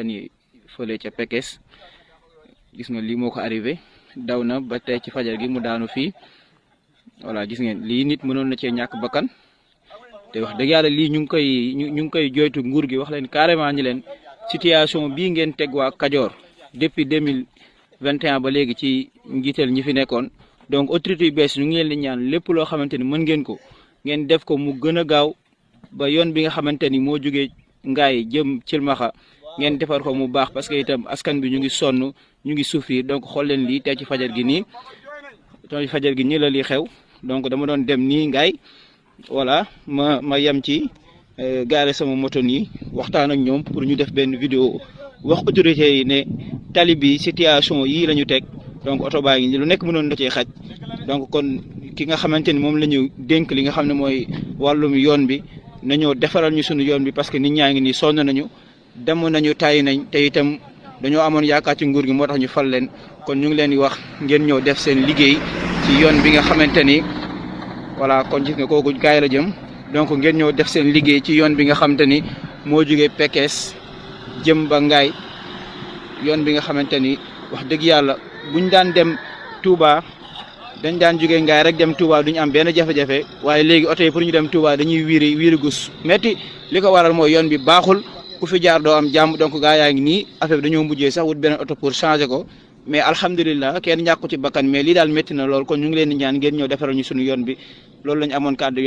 ni fële ca Pekes gis nga lii moo ko arrivé daw na ba tey ci fajar gi mu daanu fii voilà gis ngeen lii nit mënoon na cee ñàkk bakkan te wax dëgg yàlla lii ñu ngi koy joytu nguur gi wax leen carrément ñi leen situation bii ngeen teg waa Kajoor depuis 2021 ba léegi ci njiital ñi fi nekkoon donc autorité yu bees ñu ngi leen di ñaan lépp loo xamante ni mën ngeen ko ngeen def ko mu gën a gaaw ba yoon bi nga xamante ni moo jógee Ngaay jëm Cilmaxa ngeen defar ko mu baax parce que itam askan bi ñu ngi sonn ñu ngi souffrir donc xool leen lii tey ci fajar gi nii tey ci fajar gi nii la lii xew donc dama doon dem nii Ngaay voilà ma yem ci gaare sama moto nii waxtaan ak ñoom pour ñu def benn vidéo wax autorités yi ne tali bi situation yii la ñu teg donc oto baa ngi nii lu nekk mënoon na cee xaj donc kon ki nga xamante ni moom la ñu dénk li nga xam ne mooy wàllum yoon bi nañoo defaral ñu sunu yoon bi parce que nit ñaa ngi nii sonn nañu demoon nañu tàyyi nañ te itam dañoo amoon yaakaar ci nguur gi moo tax ñu fal leen kon ñu ngi leen di wax ngeen ñëw def seen liggéey ci yoon bi nga xamante ni voilà kon gis nga kooku gaay la jëm donc ngeen ñëw def seen liggéey ci yoon bi nga xamante ni moo jógee Pekes jëm ba Ngaay yoon bi nga xamante ni wax dëgg yàlla buñ daan dem Touba dañ daan jógee Ngaay rek dem Touba duñu am benn jafe-jafe waaye léegi oto yi pour ñu dem Touba dañuy wiiri gus metti li ko waral mooy yoon bi baaxul ku fi jaar doo am jàmm donc gaa yaa ngi nii affaire bi dañoo mujjee sax wut beneen oto pour changer ko mais alhamdulilah kenn ñàkku ci bakkan mais lii daal métti na lool kon ñu ngi leen di ñaan ngeen ñëw defaral ñu suñu yoon bi loolu lañu amoon kàddu